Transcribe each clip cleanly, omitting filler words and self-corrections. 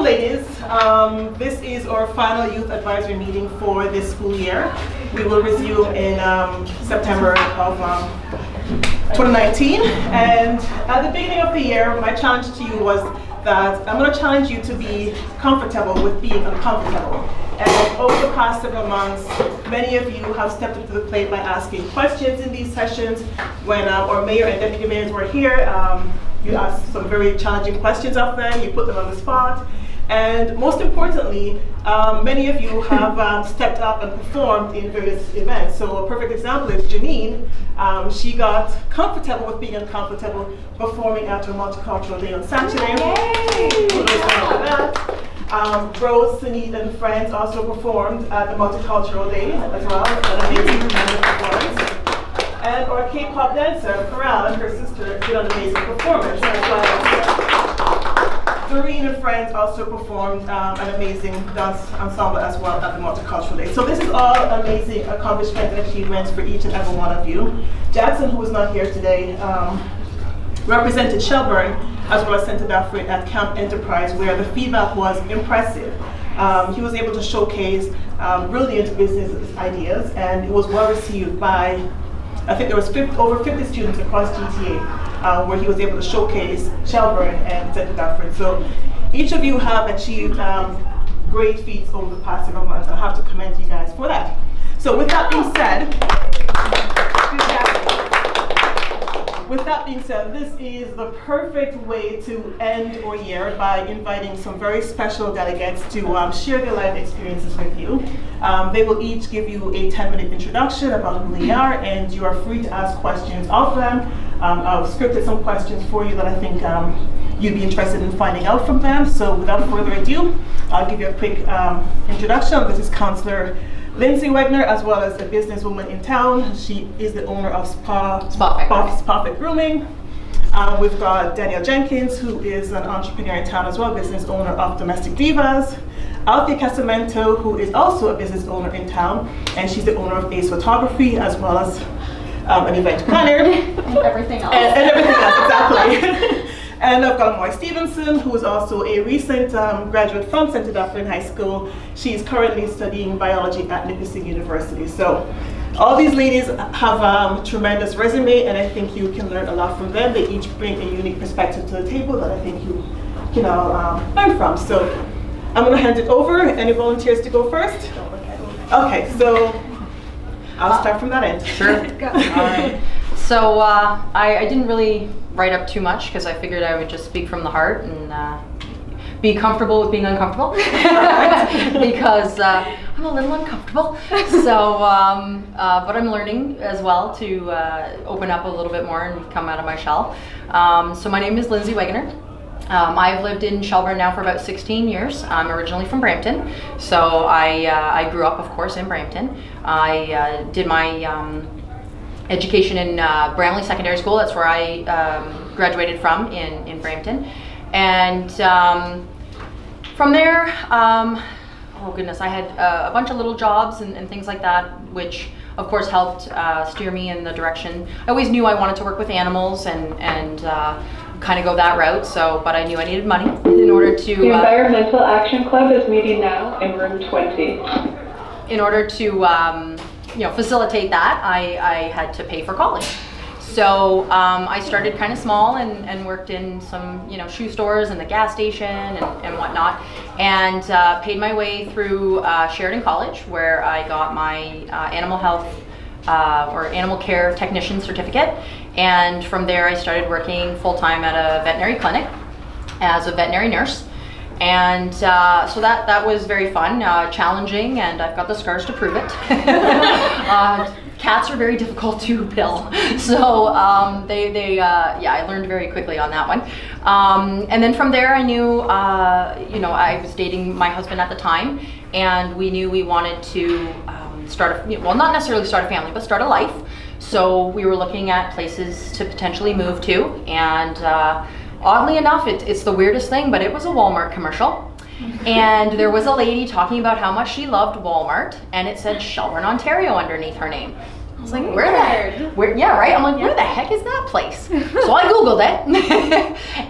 ladies, this is our final youth advisory meeting for this school year. We will resume in September of 2019. And at the beginning of the year, my challenge to you was that I'm going to challenge you to be comfortable with being uncomfortable. And over the past several months, many of you have stepped up to the plate by asking questions in these sessions. When our mayor and deputy mayors were here, you asked some very challenging questions of them, you put them on the spot. And most importantly, many of you have stepped up and performed in various events. So a perfect example is Janine. She got comfortable with being uncomfortable performing at her Multicultural Day on Saturday. Rose, Sunit, and friends also performed at the Multicultural Day as well. An amazing performance. And our K-pop dancer, Corral, and her sister did an amazing performance as well. Doreen and friends also performed an amazing dance ensemble as well at the Multicultural Day. So this is all amazing accomplishments and achievements for each and every one of you. Jackson, who is not here today, represented Shelburne as well as Centre Dufferin at Camp Enterprise, where the feedback was impressive. He was able to showcase brilliant business ideas, and it was well received by, I think there was over 50 students across GTA, where he was able to showcase Shelburne and Centre Dufferin. So each of you have achieved great feats over the past several months. I have to commend you guys for that. So with that being said, this is the perfect way to end our year by inviting some very special delegates to share their life experiences with you. They will each give you a 10-minute introduction about who they are, and you are free to ask questions of them. I've scripted some questions for you that I think you'd be interested in finding out from them. So without further ado, I'll give you a quick introduction. This is Councillor Lindsay Wegener, as well as a businesswoman in town. She is the owner of Spaw-Fect Grooming. We've got Danielle Jenkins, who is an entrepreneur in town as well, business owner of Domestic Divas. Althea Casamento, who is also a business owner in town, and she's the owner of ACE Photography, as well as an event planner. And everything else. And everything else, exactly. And I've got Amoy Stephenson, who is also a recent graduate from Centre Dufferin High School. She's currently studying biology at Nipissing University. So all these ladies have a tremendous resume, and I think you can learn a lot from them. They each bring a unique perspective to the table that I think you can all learn from. So I'm going to hand it over. Any volunteers to go first? Okay, so I'll start from that end. Sure. All right. So I didn't really write up too much because I figured I would just speak from the heart and be comfortable with being uncomfortable because I'm a little uncomfortable. So, but I'm learning as well to open up a little bit more and come out of my shell. So my name is Lindsay Wegener. I've lived in Shelburne now for about 16 years. I'm originally from Brampton, so I grew up, of course, in Brampton. I did my education in Bramley Secondary School. That's where I graduated from in Brampton. And from there, oh goodness, I had a bunch of little jobs and things like that, which of course helped steer me in the direction. I always knew I wanted to work with animals and kind of go that route. So, but I knew I needed money in order to. The Environmental Action Club is meeting now in room 20. In order to facilitate that, I had to pay for college. So I started kind of small and worked in some shoe stores and the gas station and whatnot, and paid my way through Sheridan College, where I got my animal health or animal care technician certificate. And from there I started working full-time at a veterinary clinic as a veterinary nurse. And so that was very fun, challenging, and I've got the scars to prove it. Cats are very difficult to pill, so I learned very quickly on that one. And then from there, I knew, I was dating my husband at the time, and we knew we wanted to not necessarily start a family, but start a life. So we were looking at places to potentially move to, and oddly enough, it's the weirdest thing, but it was a Walmart commercial. And there was a lady talking about how much she loved Walmart, and it said Shelburne, Ontario underneath her name. I was like, where I'm like, where the heck is that place? So I Googled it,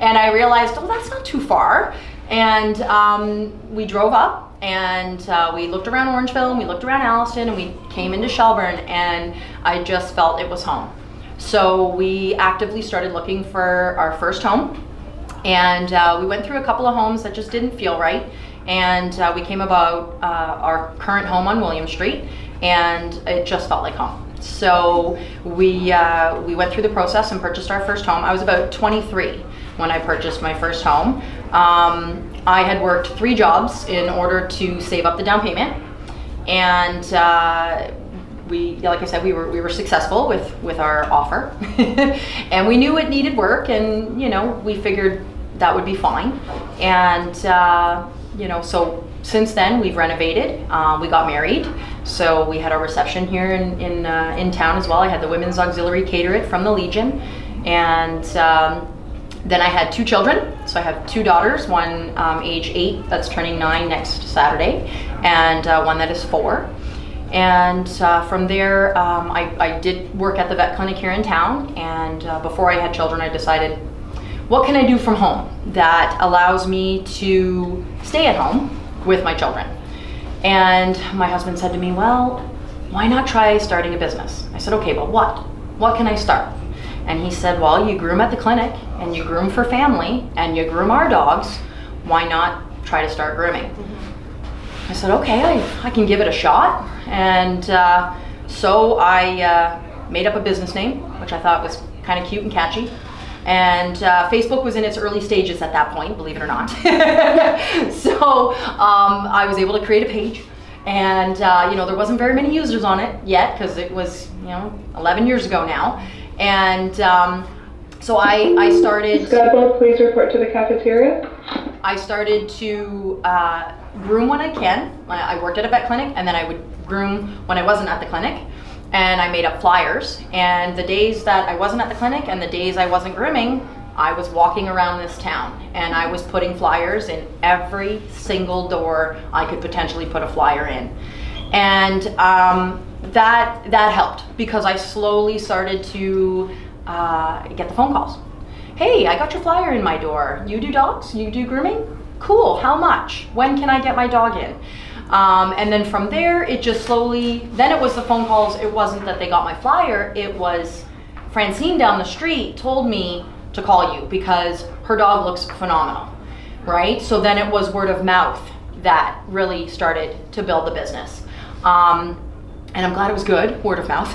and I realized, oh, that's not too far. And we drove up and we looked around Orangeville and we looked around Alliston and we came into Shelburne, and I just felt it was home. So we actively started looking for our first home, and we went through a couple of homes that just didn't feel right, and we came about our current home on William Street, and it just felt like home. So we went through the process and purchased our first home. I was about 23 when I purchased my first home. I had worked 3 jobs in order to save up the down payment, and like I said, we were successful with our offer, and we knew it needed work, and we figured that would be fine, and so since then we've renovated. We got married, so we had our reception here in town as well. I had the Women's Auxiliary cater it from the Legion, and then I had 2 children. So I have 2 daughters, one age 8 that's turning 9 next Saturday, and one that is 4. And from there, I did work at the vet clinic here in town, and before I had children, I decided, what can I do from home that allows me to stay at home with my children? And my husband said to me, well, why not try starting a business? I said, okay, but what? What can I start? And he said, well, you groom at the clinic, and you groom for family, and you groom our dogs. Why not try to start grooming? I said, okay, I can give it a shot. And so I made up a business name, which I thought was kind of cute and catchy. And Facebook was in its early stages at that point, believe it or not. So I was able to create a page. And there wasn't very many users on it yet, because it was 11 years ago now. And so I started... Scott, please report to the cafeteria. I started to groom when I can. I worked at a vet clinic, and then I would groom when I wasn't at the clinic. And I made up flyers. And the days that I wasn't at the clinic and the days I wasn't grooming, I was walking around this town, and I was putting flyers in every single door I could potentially put a flyer in. And that helped, because I slowly started to get the phone calls. Hey, I got your flyer in my door. You do dogs? You do grooming? Cool, how much? When can I get my dog in? And then from there, it just slowly, then it was the phone calls. It wasn't that they got my flyer. It was Francine down the street told me to call you because her dog looks phenomenal, right? So then it was word of mouth that really started to build the business. And I'm glad it was good, word of mouth,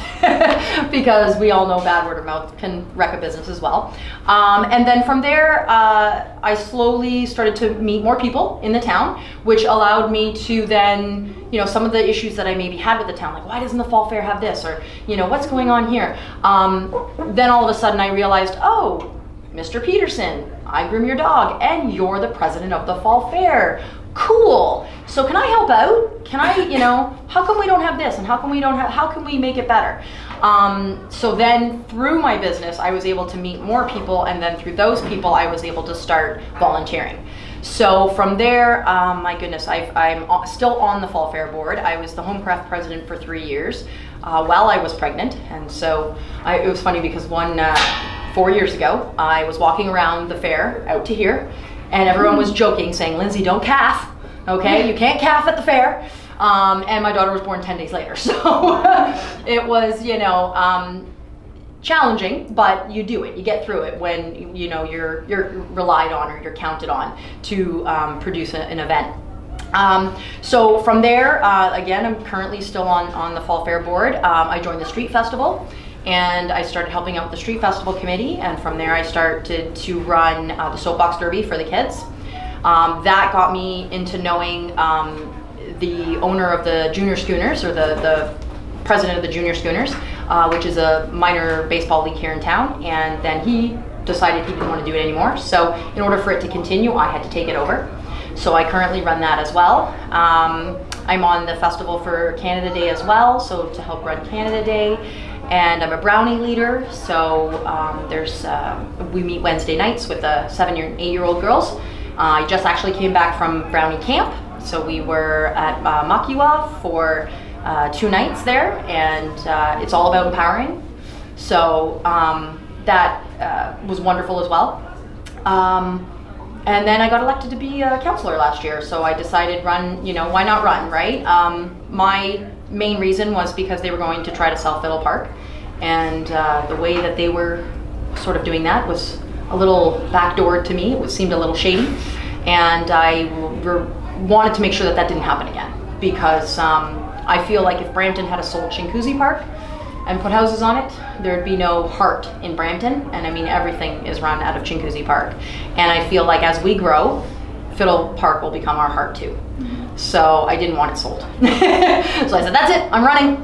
because we all know bad word of mouth can wreck a business as well. And then from there, I slowly started to meet more people in the town, which allowed me to then, some of the issues that I maybe had with the town, like why doesn't the fall fair have this, or what's going on here? Then all of a sudden I realized, oh, Mr. Peterson, I groom your dog, and you're the president of the fall fair. Cool. So can I help out? Can I, how come we don't have this, and how can we make it better? So then through my business, I was able to meet more people, and then through those people, I was able to start volunteering. So from there, my goodness, I'm still on the Fall Fair board. I was the home craft president for 3 years while I was pregnant, and so it was funny because 4 years ago, I was walking around the fair out to here, and everyone was joking, saying, Lindsay, don't calf, okay? You can't calf at the fair. And my daughter was born 10 days later. So it was, challenging, but you do it. You get through it when, you're relied on or you're counted on to produce an event. So from there, again, I'm currently still on the Fall Fair board. I joined the Street Festival, and I started helping out with the Street Festival committee, and from there I started to run the Soapbox Derby for the kids. That got me into knowing the owner of the Junior Schooners, or the president of the Junior Schooners, which is a minor baseball league here in town, and then he decided he didn't want to do it anymore. So in order for it to continue, I had to take it over. So I currently run that as well. I'm on the Festival for Canada Day as well, so to help run Canada Day. And I'm a brownie leader, so we meet Wednesday nights with the 7 and 8 year old girls. I just actually came back from brownie camp, so we were at Makua for 2 nights there, and it's all about empowering. So that was wonderful as well. And then I got elected to be a councillor last year, so I decided why not run, right? My main reason was because they were going to try to sell Fiddle Park, and the way that they were sort of doing that was a little backdoored to me. It seemed a little shady, and I wanted to make sure that that didn't happen again, because I feel like if Brampton had a sold Chinguacousy Park and put houses on it, there'd be no heart in Brampton, and I mean everything is run out of Chinguacousy Park. And I feel like as we grow, Fiddle Park will become our heart too. So I didn't want it sold. So I said, that's it, I'm running.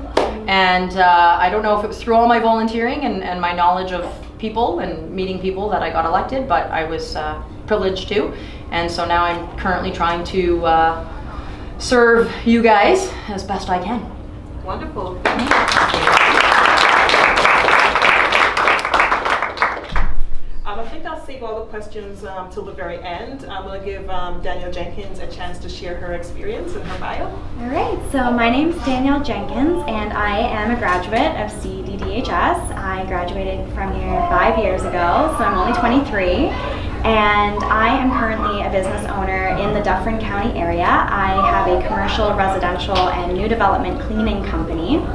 And I don't know if it was through all my volunteering and my knowledge of people and meeting people that I got elected, but I was privileged to. And so now I'm currently trying to serve you guys as best I can. Wonderful. I think I'll save all the questions till the very end. I'm going to give Danielle Jenkins a chance to share her experience and her bio. All right, so my name's Danielle Jenkins, and I am a graduate of CDDHS. I graduated from here 5 years ago, so I'm only 23. And I am currently a business owner in the Dufferin County area. I have a commercial, residential, and new development cleaning company.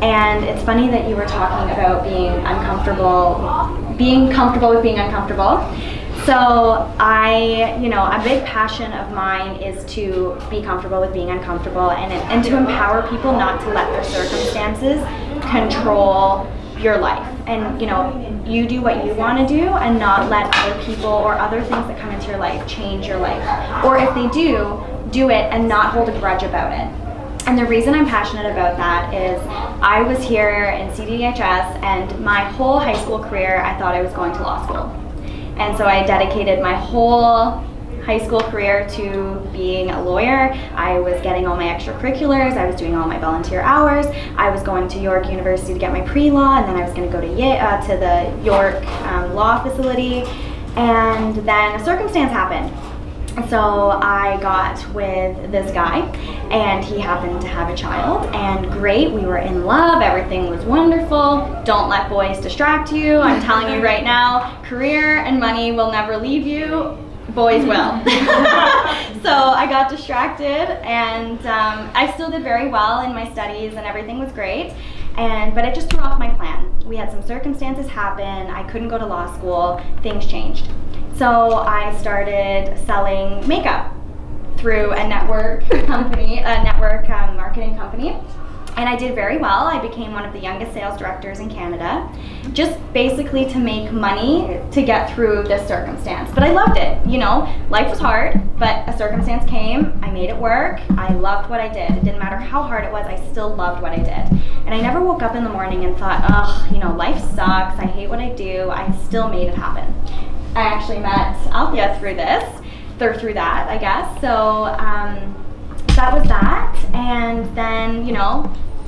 And it's funny that you were talking about being comfortable with being uncomfortable. So a big passion of mine is to be comfortable with being uncomfortable and to empower people not to let their circumstances control your life. And you do what you want to do and not let other people or other things that come into your life change your life. Or if they do it and not hold a grudge about it. And the reason I'm passionate about that is I was here in CDDHS, and my whole high school career I thought I was going to law school. And so I dedicated my whole high school career to being a lawyer. I was getting all my extracurriculars, I was doing all my volunteer hours, I was going to York University to get my pre-law, and then I was going to go to the York Law Facility, and then a circumstance happened. So I got with this guy, and he happened to have a child, and great, we were in love, everything was wonderful. Don't let boys distract you. I'm telling you right now, career and money will never leave you. Boys will. So I got distracted, and I still did very well in my studies, and everything was great. But it just threw off my plan. We had some circumstances happen. I couldn't go to law school. Things changed. So I started selling makeup through a network company, marketing company. And I did very well. I became one of the youngest sales directors in Canada, just basically to make money to get through this circumstance. But I loved it. Life was hard, but a circumstance came. I made it work. I loved what I did. It didn't matter how hard it was. I still loved what I did. And I never woke up in the morning and thought, life sucks. I hate what I do. I still made it happen. I actually met Althea through that, I guess. So that was that. And then,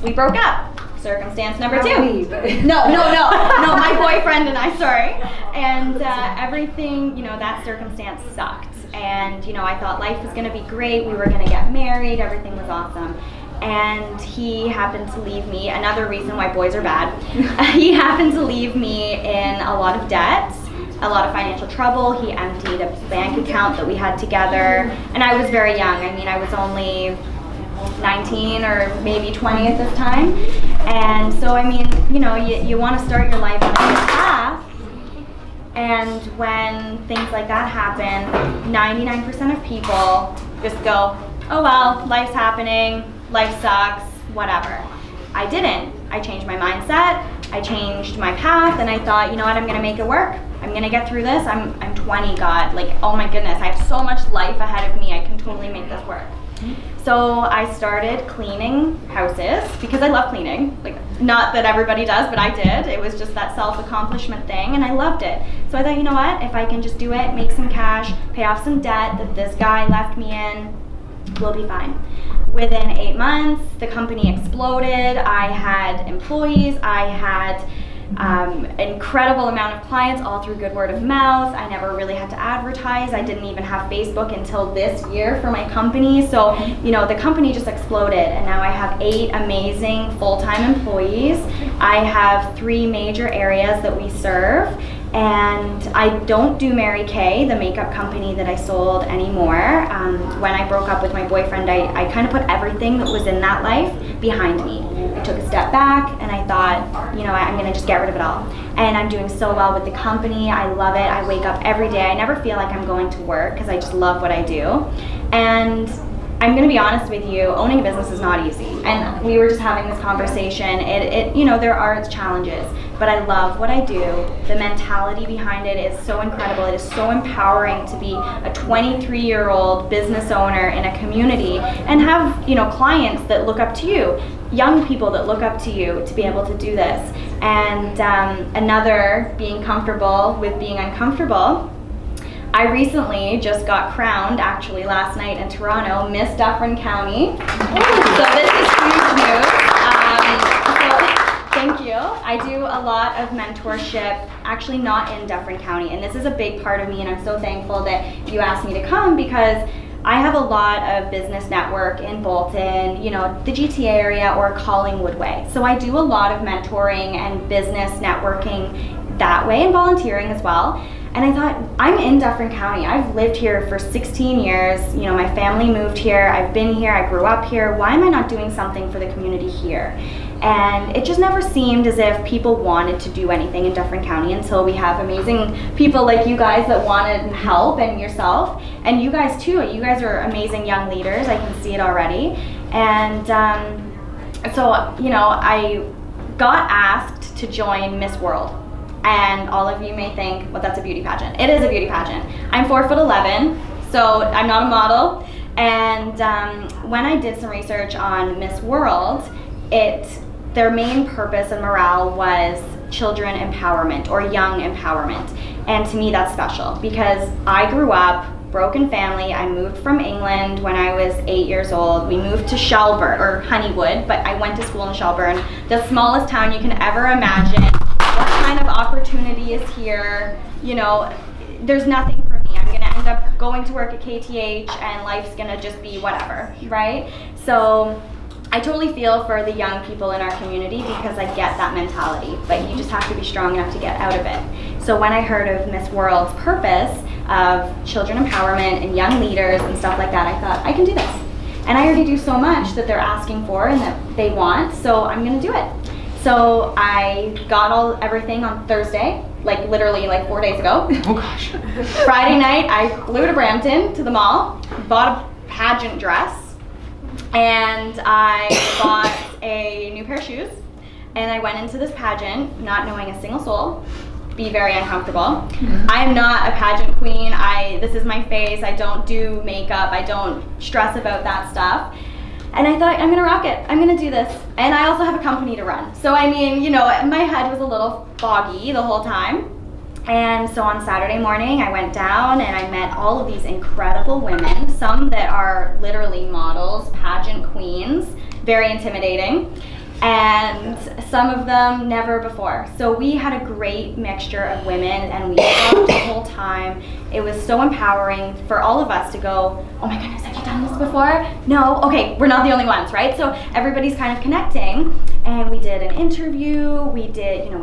we broke up. Circumstance number 2. No, my boyfriend and I, sorry. And everything, that circumstance sucked. And, I thought life was going to be great. We were going to get married. Everything was awesome. And he happened to leave me, another reason why boys are bad. He happened to leave me in a lot of debt, a lot of financial trouble. He emptied a bank account that we had together. And I was very young. I was only 19 or maybe 20 at this time. And so, you want to start your life on a good path. And when things like that happen, 99% of people just go, oh well, life's happening, life sucks, whatever. I didn't. I changed my mindset, I changed my path, and I thought, you know what, I'm gonna make it work. I'm gonna get through this. I'm 20, God, oh my goodness, I have so much life ahead of me, I can totally make this work. So I started cleaning houses because I love cleaning. Not that everybody does, but I did. It was just that self-accomplishment thing, and I loved it. So I thought, you know what, if I can just do it, make some cash, pay off some debt that this guy left me in, we'll be fine. Within 8 months, the company exploded. I had employees, I had incredible amount of clients, all through good word of mouth. I never really had to advertise. I didn't even have Facebook until this year for my company. So, the company just exploded, and now I have 8 amazing full-time employees. I have 3 major areas that we serve, And I don't do Mary Kay, the makeup company that I sold, anymore. When I broke up with my boyfriend, I kind of put everything that was in that life behind me. I took a step back and I thought, you know, I'm gonna just get rid of it all. And I'm doing so well with the company. I love it. I wake up every day. I never feel like I'm going to work because I just love what I do. And I'm going to be honest with you, owning a business is not easy. And we were just having this conversation. You know, there are its challenges, but I love what I do. The mentality behind it is so incredible. It is so empowering to be a 23-year-old business owner in a community and have, you know, clients that look up to you, young people that look up to you to be able to do this. And another, being comfortable with being uncomfortable. I recently just got crowned, actually last night in Toronto, Miss Dufferin County. So this is huge news. So thank you. I do a lot of mentorship, actually not in Dufferin County, and this is a big part of me, and I'm so thankful that you asked me to come because I have a lot of business network in Bolton, you know, the GTA area or Collingwood way. So I do a lot of mentoring and business networking that way and volunteering as well. And I thought, I'm in Dufferin County. I've lived here for 16 years. You know, my family moved here. I've been here. I grew up here. Why am I not doing something for the community here? And it just never seemed as if people wanted to do anything in Dufferin County until we have amazing people like you guys that wanted help, and yourself. And you guys too. You guys are amazing young leaders. I can see it already. And so, you know, I got asked to join Miss World. And all of you may think, well, that's a beauty pageant. It is a beauty pageant. I'm 4'11", so I'm not a model. And when I did some research on Miss World, their main purpose and morale was children empowerment or young empowerment. And to me, that's special because I grew up broken family. I moved from England when I was 8 years old. We moved to Shelburne, or Honeywood, but I went to school in Shelburne, the smallest town you can ever imagine. What kind of opportunity is here? You know, there's nothing for me. I'm gonna end up going to work at KTH and life's gonna just be whatever, right? So I totally feel for the young people in our community because I get that mentality, but you just have to be strong enough to get out of it. So when I heard of Miss World's purpose of children empowerment and young leaders and stuff like that, I thought, I can do this. And I already do so much that they're asking for and that they want, so I'm gonna do it. So I got everything on Thursday, like literally like 4 days ago. Oh gosh. Friday night, I flew to Brampton to the mall, bought a pageant dress, and I bought a new pair of shoes, and I went into this pageant not knowing a single soul, be very uncomfortable. I'm not a pageant queen. This is my face. I don't do makeup. I don't stress about that stuff. And I thought, I'm gonna rock it. I'm gonna do this. And I also have a company to run. So I mean, you know, my head was a little foggy the whole time. And so on Saturday morning, I went down and I met all of these incredible women, some that are literally models, pageant queens, very intimidating, and some of them never before. So we had a great mixture of women and we talked the whole time. It was so empowering for all of us to go, oh my goodness, have you done this before? No? Okay, we're not the only ones, right? So everybody's kind of connecting, and we did an interview, we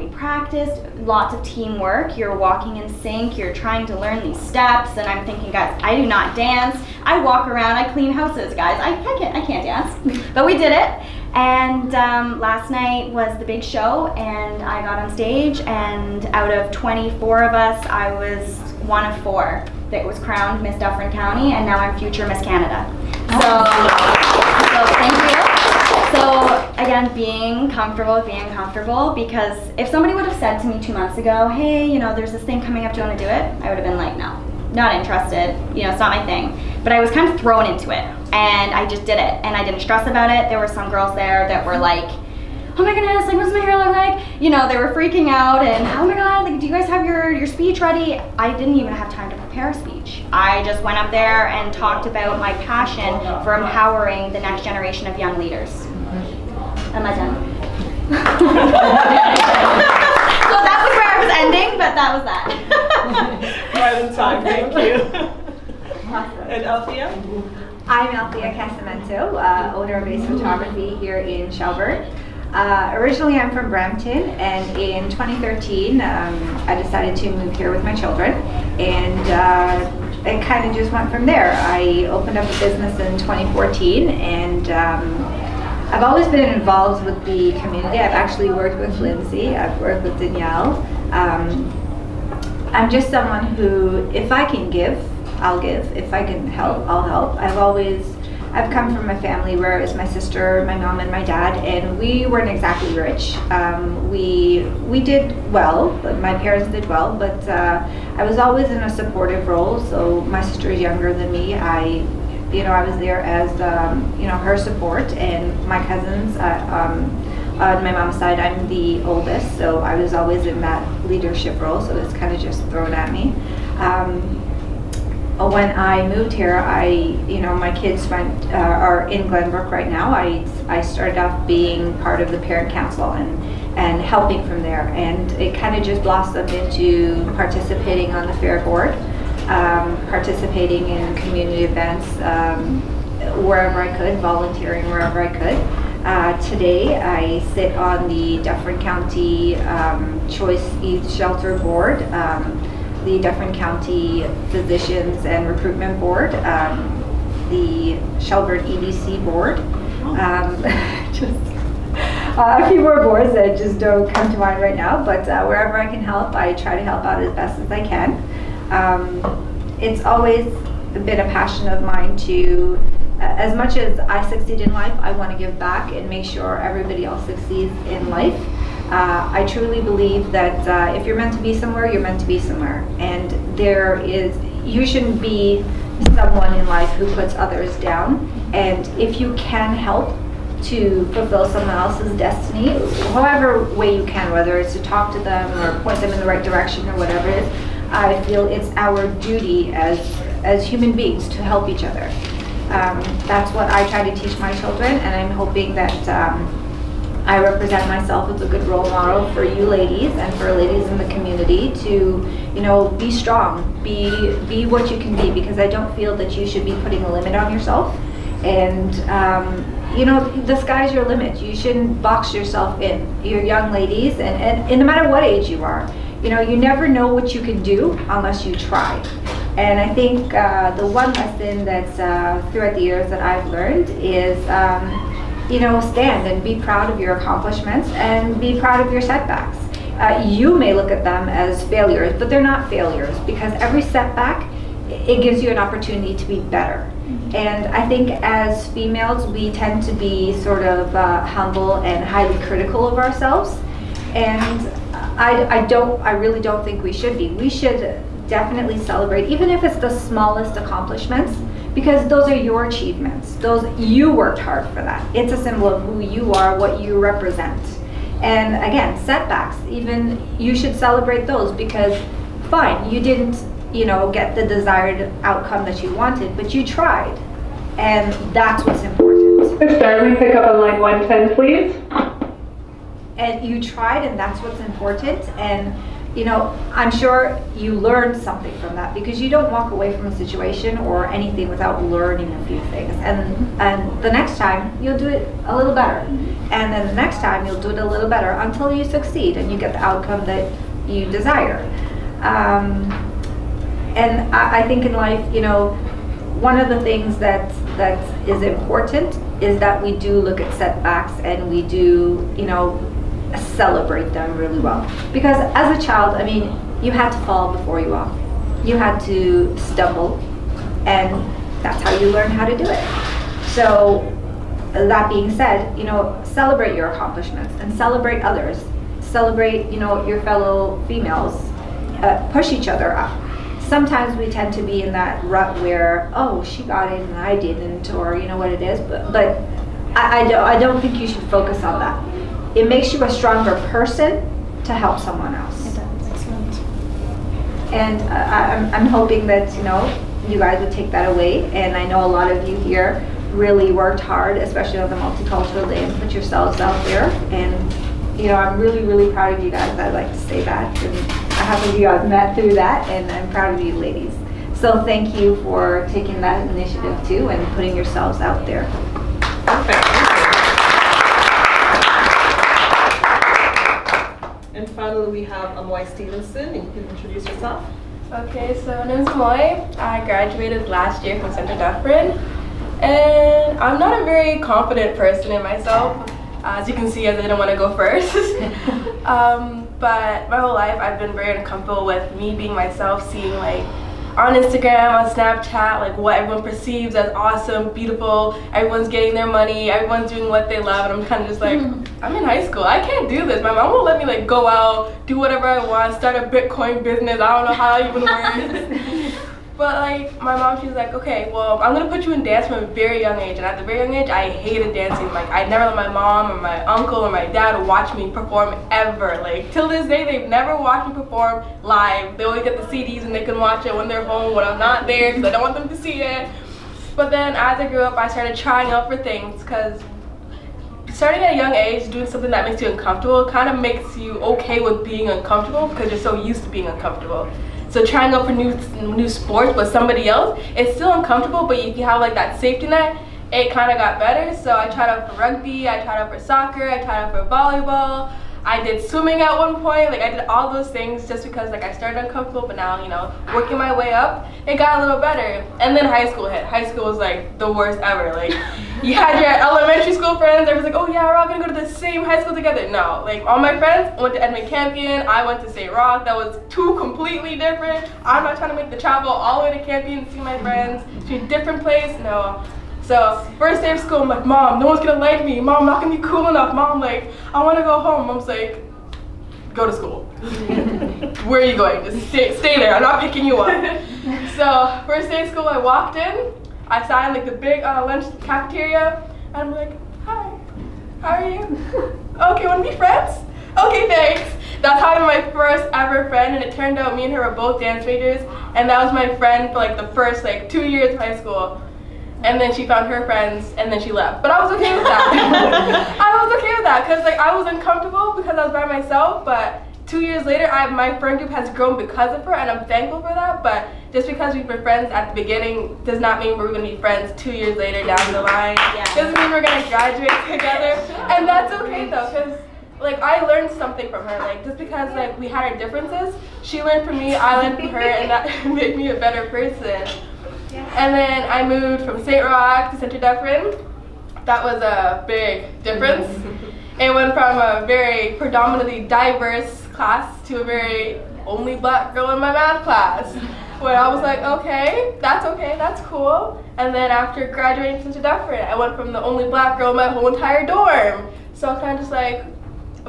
practiced, lots of teamwork. You're walking in sync, you're trying to learn these steps, and I'm thinking, guys, I do not dance. I walk around, I clean houses, guys. I can't dance, but we did it. And last night was the big show, and I got on stage, and out of 24 of us, I was one of 4 that was crowned Miss Dufferin County, and now I'm future Miss Canada. So thank you. So again, being comfortable with being uncomfortable, because if somebody would have said to me 2 months ago, hey, you know, there's this thing coming up, do you want to do it? I would have been like, no, not interested, you know, it's not my thing. But I was kind of thrown into it, and I just did it, and I didn't stress about it. There were some girls there that were like, oh my goodness, like, what's my hair look like? You know, they were freaking out, and oh my god, like, do you guys have your speech ready? I didn't even have time to prepare a speech. I just went up there and talked about my passion for empowering the next generation of young leaders. Am I done? So that was where I was ending, but that was that. Right in time, thank you. And Althea? I'm Althea Casamento, owner of Ace Photography here in Shelburne. Originally, I'm from Brampton, and in 2013, I decided to move here with my children, and it kind of just went from there. I opened up a business in 2014, and I've always been involved with the community. I've actually worked with Lindsay, I've worked with Danielle. I'm just someone who, if I can give, I'll give. If I can help, I'll help. I've come from a family where it was my sister, my mom, and my dad, and we weren't exactly rich. We did well, but my parents did well, but I was always in a supportive role. So my sister is younger than me. I was there as her support, and my cousins. On my mom's side, I'm the oldest, so I was always in that leadership role. So it's kind of just thrown at me. When I moved here, my kids are in Glenbrook right now. I started off being part of the parent council and helping from there, and it kind of just blossomed into participating on the fair board, participating in community events wherever I could, volunteering wherever I could. Today, I sit on the Dufferin County Choice Youth Shelter Board, the Dufferin County Physicians and Recruitment Board, the Shelburne EDC Board, just a few more boards that just don't come to mind right now, but wherever I can help, I try to help out as best as I can. It's always been a passion of mine to, as much as I succeed in life, I want to give back and make sure everybody else succeeds in life. I truly believe that if you're meant to be somewhere, you're meant to be somewhere. And you shouldn't be someone in life who puts others down. And if you can help to fulfill someone else's destiny, however way you can, whether it's to talk to them or point them in the right direction or whatever it is, I feel it's our duty as human beings to help each other. That's what I try to teach my children, and I'm hoping that I represent myself as a good role model for you ladies and for ladies in the community to, be strong, be what you can be, because I don't feel that you should be putting a limit on yourself. And, the sky's your limit. You shouldn't box yourself in. You're young ladies, and no matter what age you are, you never know what you can do unless you try. And I think the one lesson that's throughout the years that I've learned is stand and be proud of your accomplishments and be proud of your setbacks. You may look at them as failures, but they're not failures, because every setback, it gives you an opportunity to be better. And I think as females, we tend to be sort of humble and highly critical of ourselves. And I really don't think we should be. We should definitely celebrate, even if it's the smallest accomplishments, because those are your achievements. You worked hard for that. It's a symbol of who you are, what you represent. And again, setbacks, even you should celebrate those, because fine, you didn't, get the desired outcome that you wanted, but you tried. And that's what's important. Miss Darling, pick up on line 110, please. And you tried, and that's what's important. And I'm sure you learned something from that, because you don't walk away from a situation or anything without learning a few things. And the next time you'll do it a little better. And then the next time you'll do it a little better until you succeed and you get the outcome that you desire. And I think in life, one of the things that is important is that we do look at setbacks and we do, celebrate them really well. Because as a child, you had to fall before you walk. You had to stumble, and that's how you learn how to do it. So that being said, celebrate your accomplishments and celebrate others. Celebrate, your fellow females. Push each other up. Sometimes we tend to be in that rut where, oh, she got it and I didn't, or what it is, but I don't think you should focus on that. It makes you a stronger person to help someone else. It does. Excellent. And I'm hoping that you guys would take that away. And I know a lot of you here really worked hard, especially on the Multicultural Day, and put yourselves out there. And I'm really, really proud of you guys. I'd like to say that. And I have you I've met through that, and I'm proud of you ladies. So thank you for taking that initiative too and putting yourselves out there. Perfect. And finally, we have Amoy Stephenson. You can introduce yourself. Okay, so my name is Amoy. I graduated last year from Central Dufferin, and I'm not a very confident person in myself. As you can see, I didn't want to go first. But my whole life, I've been very uncomfortable with me being myself, seeing like on Instagram, on Snapchat, like what everyone perceives as awesome, beautiful. Everyone's getting their money, everyone's doing what they love, and I'm kind of just like, I'm in high school, I can't do this. My mom won't let me like go out, do whatever I want, start a Bitcoin business. I don't know how that even works. But like my mom, she's like, okay, well, I'm gonna put you in dance from a very young age. And at the very young age, I hated dancing. Like I never let my mom or my uncle or my dad watch me perform ever. Like till this day, they've never watched me perform live. They always get the CDs and they can watch it when they're home, when I'm not there, because I don't want them to see it. But then as I grew up, I started trying out for things, because starting at a young age, doing something that makes you uncomfortable kind of makes you okay with being uncomfortable, because you're so used to being uncomfortable. So trying out for new sports with somebody else, it's still uncomfortable, but you have like that safety net. It kind of got better. So I tried out for rugby, I tried out for soccer, I tried out for volleyball. I did swimming at one point. Like I did all those things just because like I started uncomfortable, but now, you know, working my way up, it got a little better. And then high school hit. High school was like the worst ever. Like you had your elementary school friends, everyone's like, oh yeah, we're all gonna go to the same high school together. No, like all my friends went to Edmond Campion, I went to St. Roch. That was two completely different. I'm not trying to make the travel all the way to Campion to see my friends to a different place, no. So first day of school, I'm like, Mom, no one's gonna like me. Mom, I'm not gonna be cool enough. Mom, like, I wanna go home. Mom's like, go to school. Where are you going? Just stay there. I'm not picking you up. So first day of school, I walked in. I sat in like the big lunch cafeteria, and I'm like, hi, how are you? Okay, wanna be friends? Okay, thanks. That's how I met my first ever friend, and it turned out me and her were both dance majors, and that was my friend for like the first like 2 years of high school. And then she found her friends, and then she left. But I was okay with that. I was okay with that, because like I was uncomfortable because I was by myself, but 2 years later, my friend group has grown because of her, and I'm thankful for that. But just because we were friends at the beginning does not mean we're gonna be friends 2 years later down the line. Doesn't mean we're gonna graduate together, and that's okay though, because like I learned something from her. Like just because like we had our differences, she learned from me, I learned from her, and that made me a better person. And then I moved from St. Roch to Central Dufferin. That was a big difference. It went from a very predominantly diverse class to a very only black girl in my math class, where I was like, okay, that's cool. And then after graduating from Central Dufferin, I went from the only black girl in my whole entire dorm. So I was kind of just like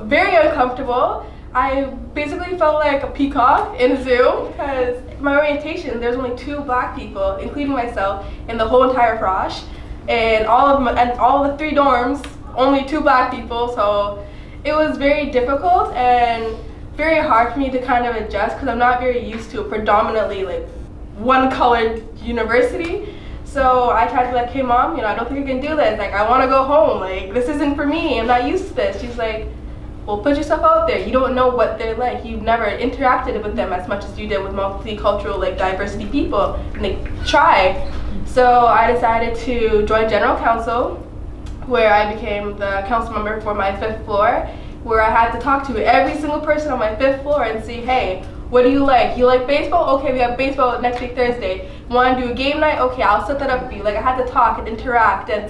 very uncomfortable. I basically felt like a peacock in a zoo, because my orientation, there's only 2 black people, including myself, in the whole entire frosh, and all the 3 dorms, only 2 black people. So it was very difficult and very hard for me to kind of adjust, because I'm not very used to a predominantly like one colored university. So I tried to be like, hey Mom, you know, I don't think I can do this. Like I want to go home. Like this isn't for me. I'm not used to this. She's like, well, put yourself out there. You don't know what they're like. You've never interacted with them as much as you did with multicultural, like diversity people, and they try. So I decided to join General Council, where I became the council member for my 5th floor, where I had to talk to every single person on my 5th floor and say, hey, what do you like? You like baseball? Okay, we have baseball next week Thursday. Want to do a game night? Okay, I'll set that up for you. Like I had to talk and interact and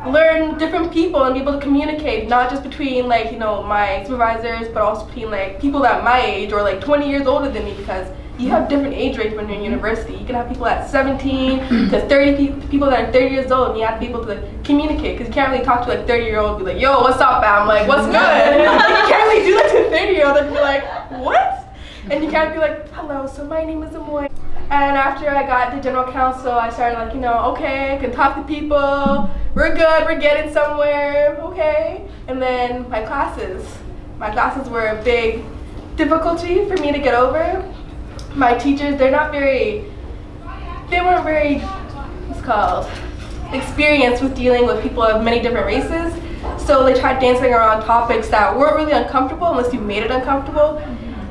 learn different people and be able to communicate, not just between like, you know, my supervisors, but also between like people that my age or like 20 years older than me, because you have different age rates when you're in university. You can have people at 17 to 30 people that are 30 years old, and you have to be able to communicate, because you can't really talk to like 30-year-old and be like, yo, what's up, fam? Like, what's good? You can't really do that to a 30-year-old and be like, what? And you can't be like, hello, so my name is Amoy. And after I got to General Council, I started like, you know, okay, I can talk to people, we're good, we're getting somewhere, okay. And then my classes were a big difficulty for me to get over. My teachers, they weren't very, what's called, experienced with dealing with people of many different races. So they tried dancing around topics that weren't really uncomfortable unless you made it uncomfortable.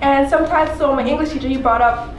And sometimes, so my English teacher, he brought up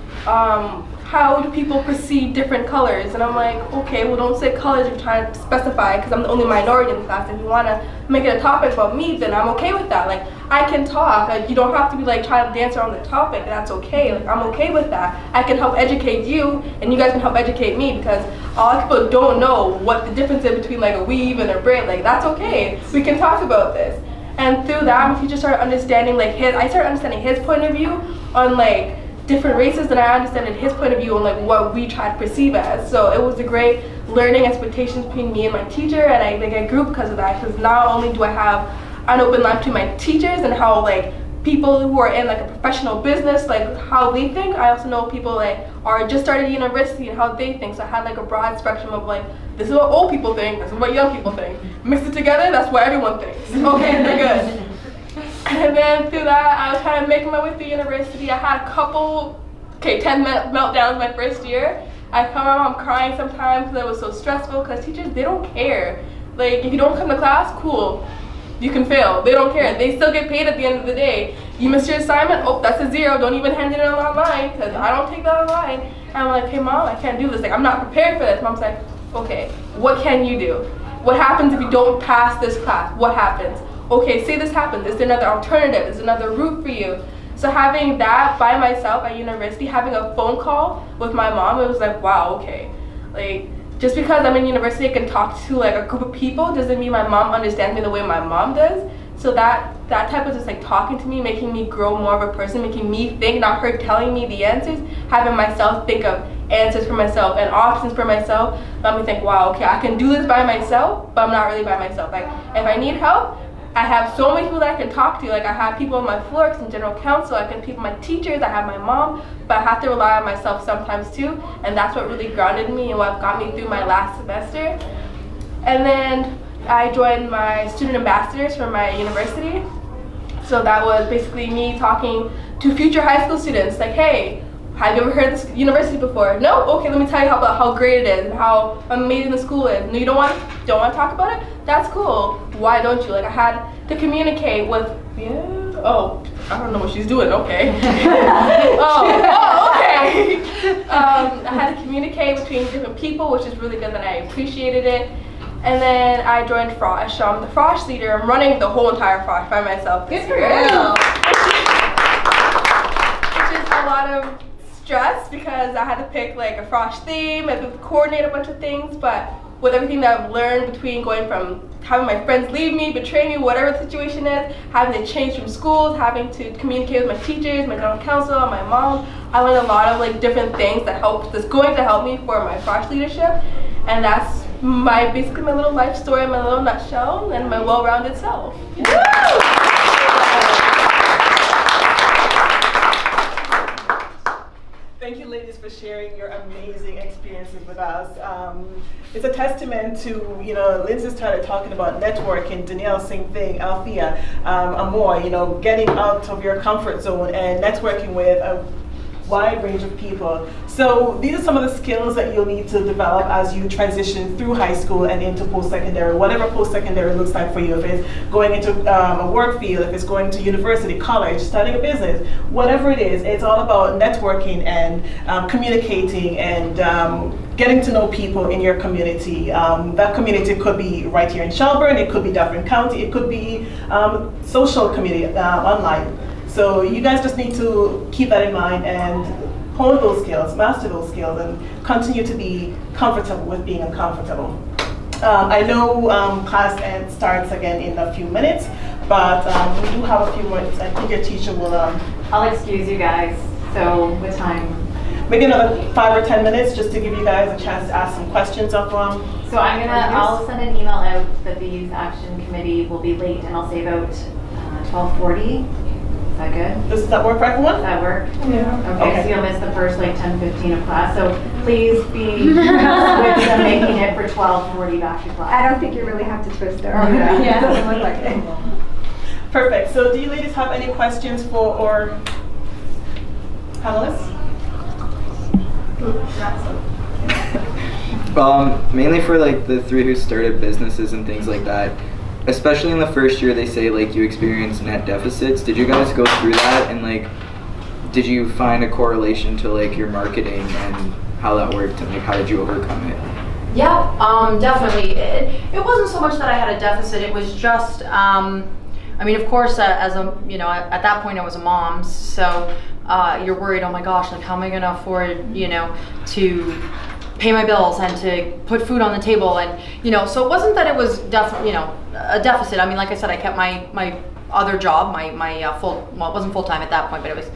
how do people perceive different colors? And I'm like, okay, well, don't say colors if you're trying to specify, because I'm the only minority in the class. If you want to make it a topic about me, then I'm okay with that. Like, I can talk. Like, you don't have to be like trying to dance around the topic. That's okay. Like, I'm okay with that. I can help educate you, and you guys can help educate me, because a lot of people don't know what the difference is between like a weave and a braid. Like, that's okay. We can talk about this. And through that, my teacher started understanding like I started understanding his point of view on like different races, and I understood his point of view on like what we try to perceive as. So it was a great learning expectations between me and my teacher, and I grew because of that, because not only do I have an open line between my teachers and how like people who are in like a professional business, like how they think, I also know people like are just started university and how they think. So I had like a broad spectrum of like, this is what old people think, this is what young people think. Mix it together, that's what everyone thinks. Okay, they're good. And then through that, I was kind of making my way through university. I had a couple, 10 meltdowns my first year. I come home, I'm crying sometimes because it was so stressful, because teachers, they don't care. Like, if you don't come to class, cool, you can fail. They don't care. They still get paid at the end of the day. You missed your assignment, oh, that's a 0. Don't even hand it in online, because I don't take that online. And I'm like, hey mom, I can't do this. Like, I'm not prepared for this. Mom's like, okay, what can you do? What happens if you don't pass this class? What happens? Okay, say this happens, is there another alternative? Is there another route for you? So having that by myself at university, having a phone call with my mom, it was like, wow, okay. Like, just because I'm in university, I can talk to like a group of people doesn't mean my mom understands me the way my mom does. So that type of just like talking to me, making me grow more of a person, making me think, not her telling me the answers, having myself think of answers for myself and options for myself, let me think, wow, okay, I can do this by myself, but I'm not really by myself. Like, if I need help, I have so many people that I can talk to. Like, I have people on my floor, because I'm general counsel, I can people, my teachers, I have my mom, but I have to rely on myself sometimes too, and that's what really grounded me and what got me through my last semester. And then I joined my student ambassadors for my university. So that was basically me talking to future high school students, like, hey, have you ever heard of this university before? No? Okay, let me tell you how great it is and how amazing the school is. No, you don't want to talk about it? That's cool. Why don't you? Like, I had to communicate with, oh, I don't know what she's doing, okay. Okay. I had to communicate between different people, which is really good, and I appreciated it. And then I joined Frosh. I'm the Frosh leader. I'm running the whole entire Frosh by myself this year. Which is a lot of stress, because I had to pick like a Frosh theme and coordinate a bunch of things, but with everything that I've learned between going from having my friends leave me, betray me, whatever the situation is, having to change from schools, having to communicate with my teachers, my general counsel, and my mom, I learned a lot of like different things that's going to help me for my Frosh leadership. And that's basically my little life story, my little nutshell, and my well-rounded self. Thank you, ladies, for sharing your amazing experiences with us. It's a testament to, Lindsay started talking about networking, Danielle, same thing, Althea, Amoy, getting out of your comfort zone and networking with a wide range of people. So these are some of the skills that you'll need to develop as you transition through high school and into post-secondary, whatever post-secondary looks like for you. If it's going into a work field, if it's going to university, college, starting a business, whatever it is, it's all about networking and communicating and getting to know people in your community. That community could be right here in Shelburne, it could be Dufferin County, it could be social community online. So you guys just need to keep that in mind and hone those skills, master those skills, and continue to be comfortable with being uncomfortable. I know class starts again in a few minutes, but we do have a few minutes. I think your teacher will... I'll excuse you guys. So what time? Maybe another 5 or 10 minutes, just to give you guys a chance to ask some questions of So I'll send an email out that the Youth Action Committee will be late, and I'll say about 12:40. Is that good? Does that work for everyone? Does that work? Yeah. Okay, so you'll miss the first 10-15 of class. So please be with them making it for 12:40 back to class. I don't think you really have to twist her. Oh, yeah. It doesn't look like it. Perfect. So do you ladies have any questions for our panelists? Mainly for the 3 who started businesses and things like that. Especially in the first year, they say you experience net deficits. Did you guys go through that, and did you find a correlation to like your marketing and how that worked, and like how did you overcome it? Yeah, definitely. It wasn't so much that I had a deficit. It was just, I mean, of course, as a, you know, at that point I was a mom, so you're worried, oh my gosh, like how am I going to afford, you know, to pay my bills and to put food on the table, and you know, so it wasn't that it was you know, a deficit. I mean, like I said, I kept my other job, my full, well, it wasn't full time at that point, but it was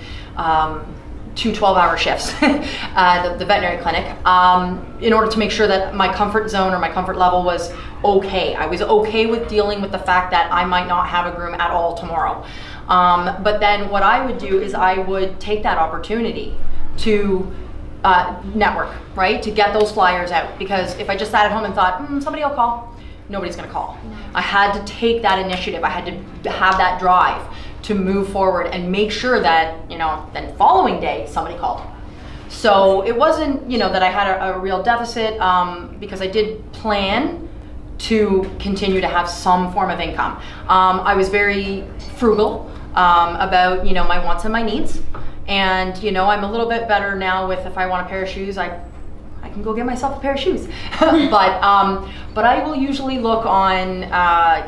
2 12-hour shifts at the veterinary clinic, in order to make sure that my comfort zone or my comfort level was okay. I was okay with dealing with the fact that I might not have a groom at all tomorrow. But then what I would do is I would take that opportunity to network, right? To get those flyers out, because if I just sat at home and thought, somebody will call, nobody's gonna call. I had to take that initiative. I had to have that drive to move forward and make sure that, you know, then following day somebody called. So it wasn't, you know, that I had a real deficit, because I did plan to continue to have some form of income. I was very frugal about, you know, my wants and my needs. And, you know, I'm a little bit better now with, if I want a pair of shoes, I can go get myself a pair of shoes. but I will usually look on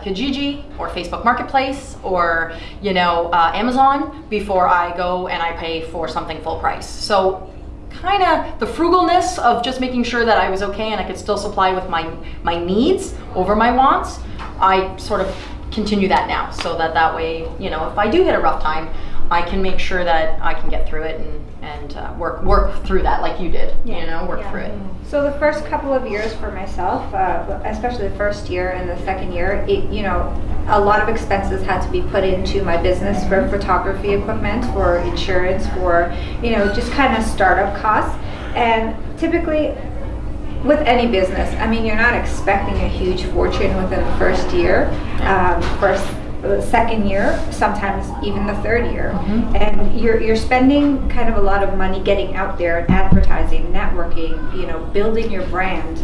Kijiji or Facebook Marketplace or, you know, Amazon before I go and I pay for something full price. So kind of the frugalness of just making sure that I was okay and I could still supply with my needs over my wants, I sort of continue that now, so that way, you know, if I do hit a rough time, I can make sure that I can get through it and work through that like you did, you know, work through it. So the first couple of years for myself, especially the first year and the second year, you know, a lot of expenses had to be put into my business for photography equipment, for insurance, for, you know, just kind of startup costs. And typically with any business, I mean, you're not expecting a huge fortune within the first year, the second year, sometimes even the third year. And you're spending kind of a lot of money getting out there and advertising, networking, you know, building your brand,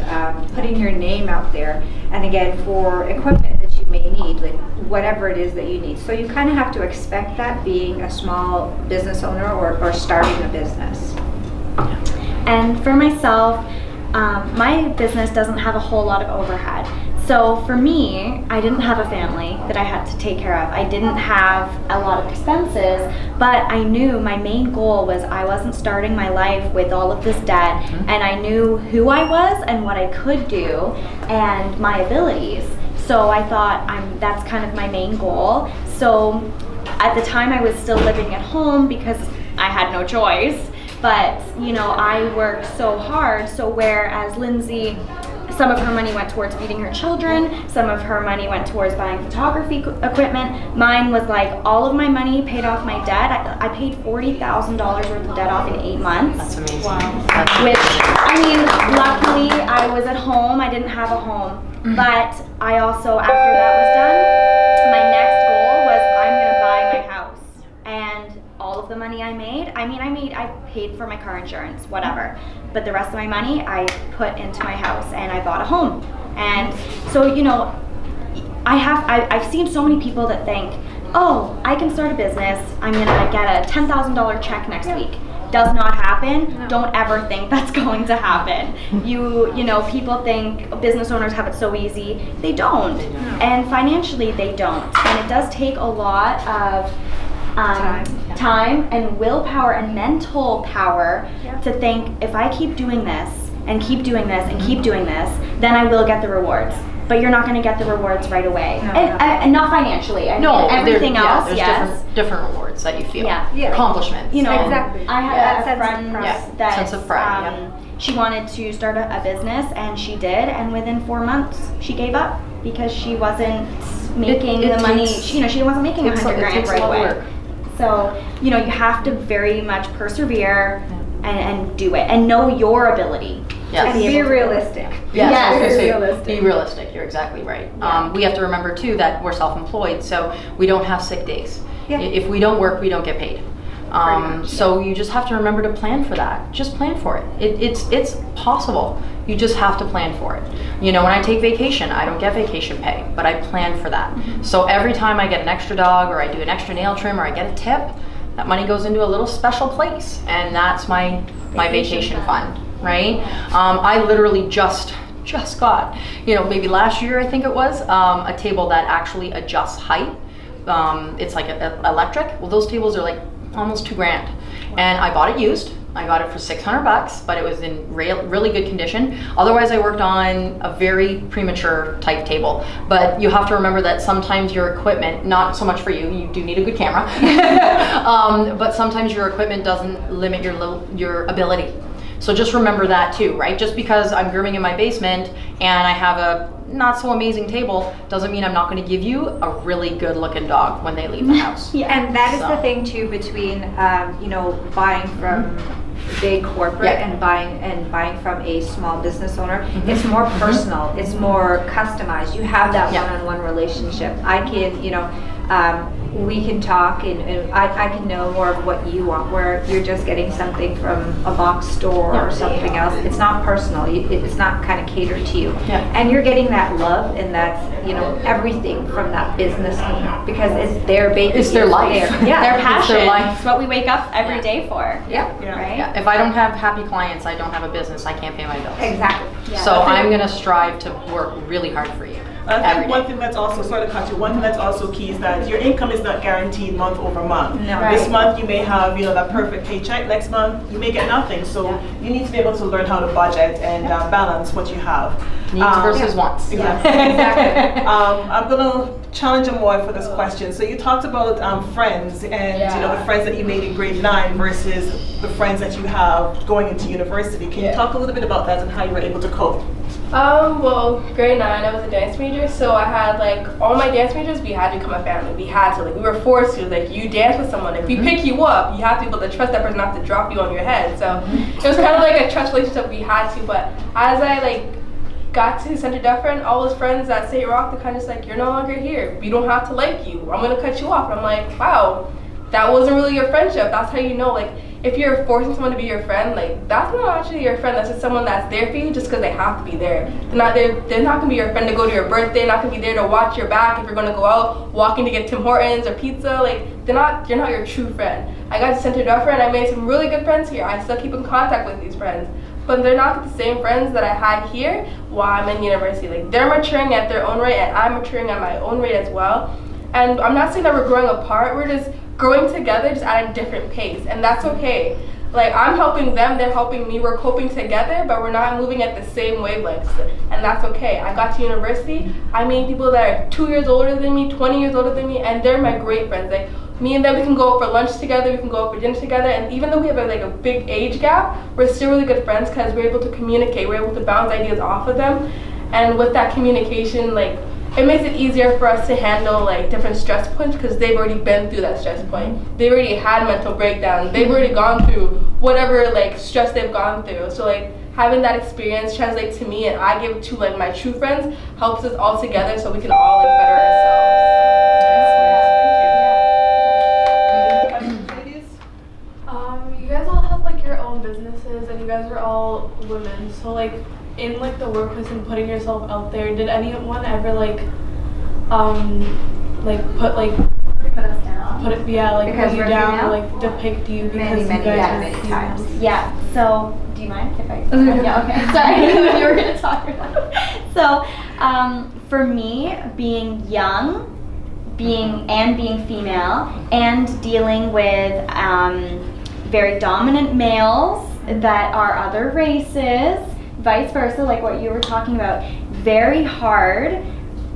putting your name out there, and again, for equipment that you may need, like whatever it is that you need. So you kind of have to expect that being a small business owner or starting a business. And for myself, my business doesn't have a whole lot of overhead. So for me, I didn't have a family that I had to take care of. I didn't have a lot of expenses, but I knew my main goal was I wasn't starting my life with all of this debt, and I knew who I was and what I could do and my abilities. So I thought that's kind of my main goal. So at the time I was still living at home because I had no choice, but you know, I worked so hard. So whereas Lindsay, some of her money went towards feeding her children, some of her money went towards buying photography equipment. Mine was like all of my money paid off my debt. I paid $40,000 worth of debt off in 8 months. That's amazing. Wow. Which, I mean, luckily I was at home. I didn't have a home. But I also, after that was done, my next goal was I'm going to buy my house. And all of the money I made, I paid for my car insurance, whatever. But the rest of my money I put into my house and I bought a home. And so, you know, I've seen so many people that think, oh, I can start a business, I'm gonna get a $10,000 check next week. Does not happen. No. Don't ever think that's going to happen. You know, people think business owners have it so easy. They don't. No. And financially they don't. And it does take a lot of time and willpower and mental power to think, if I keep doing this and keep doing this and keep doing this, then I will get the rewards. But you're not going to get the rewards right away, and not financially. I mean, everything else, there's yes. different rewards that you feel. Yeah. Accomplishments. You know, exactly. I had a friend that sense of pride. She wanted to start a business, and she did, and within 4 months she gave up because she wasn't making the money. She wasn't making $100,000 right away. So, you know, you have to very much persevere and do it and know your ability. Yes. And be realistic. Yes. Be realistic. You're exactly right. Yeah. We have to remember too that we're self-employed, so we don't have sick days. Yeah. If we don't work, we don't get paid. So you just have to remember to plan for that. Just plan for it. It's possible. You just have to plan for it. You know, when I take vacation, I don't get vacation pay, but I plan for that. So every time I get an extra dog or I do an extra nail trim or I get a tip, that money goes into a little special place, and that's my vacation fund, right? I literally just got, maybe last year I think it was, a table that actually adjusts height. It's like electric. Well, those tables are like almost $2,000, and I bought it used. I got it for $600, but it was in really good condition. Otherwise, I worked on a very premature type table. But you have to remember that sometimes your equipment, not so much for you, you do need a good camera, but sometimes your equipment doesn't limit your ability. So just remember that too, right? Just because I'm grooming in my basement and I have a not so amazing table doesn't mean I'm not going to give you a really good looking dog when they leave the house. Yeah, and that is the thing too between buying from big corporate and buying from a small business owner. It's more personal, it's more customized. You have that one-on-one relationship. I can, we can talk and I can know more of what you want, where you're just getting something from a box store or something else. It's not personal, it's not kind of catered to you. And you're getting that love, and that's, everything from that business owner, because it's their baby. It's their life. Their passion. It's their life. It's what we wake up every day for. Right? Yeah. If I don't have happy clients, I don't have a business. I can't pay my bills. Exactly. So I'm going to strive to work really hard for you. I think one thing that's also, sorry to cut you, one thing that's also key is that your income is not guaranteed month over month. No. This month you may have, that perfect paycheck. Next month you may get nothing. So you need to be able to learn how to budget and balance what you have. Needs versus wants. Exactly. I'm going to challenge Amoy for this question. So you talked about friends and the friends that you made in grade 9 versus the friends that you have going into university. Can you talk a little bit about that and how you were able to cope? Well, grade 9, I was a dance major, so I had all my dance majors, we had to become a family. We had to, we were forced to, you dance with someone. If we pick you up, you have to be able to trust that person not to drop you on your head. So it was kind of like a trust relationship we had to, but as I got to Centre Dufferin, all those friends at St. Rock, they're kind of just you're no longer here. We don't have to like you. I'm going to cut you off. And I'm like, wow, that wasn't really your friendship. That's how you know, if you're forcing someone to be your friend, that's not actually your friend. That's just someone that's there for you just because they have to be there. They're not there. They're not gonna be your friend to go to your birthday. They're not gonna be there to watch your back if you're gonna go out walking to get Tim Hortons or pizza. You're not your true friend. I got to Centre Dufferin and I made some really good friends here. I still keep in contact with these friends, but they're not the same friends that I had here while I'm in university. They're maturing at their own rate and I'm maturing at my own rate as well. And I'm not saying that we're growing apart. We're just growing together, just at a different pace, and that's okay. I'm helping them, they're helping me, we're coping together, but we're not moving at the same wavelengths, and that's okay. I got to university, I made people that are 2 years older than me, 20 years older than me, and they're my great friends. Me and them, we can go out for lunch together, we can go out for dinner together, and even though we have a big age gap, we're still really good friends because we're able to communicate, we're able to bounce ideas off of them, and with that communication, it makes it easier for us to handle different stress points because they've already been through that stress point. They've already had mental breakdowns. They've already gone through whatever stress they've gone through. So having that experience translate to me and I give it to my true friends helps us all together so we can all better ourselves. You guys all have your own businesses and you guys are all women. So in the workplace and putting yourself out there, did anyone ever Put us down. put you down, female? Depict you because Many you guys are many females? times. Yeah, so, do you mind if I? Yeah, okay. Sorry, I knew you were going to talk about it. So, for me, being young, being female, and dealing with very dominant males that are other races, vice versa, like what you were talking about, very hard,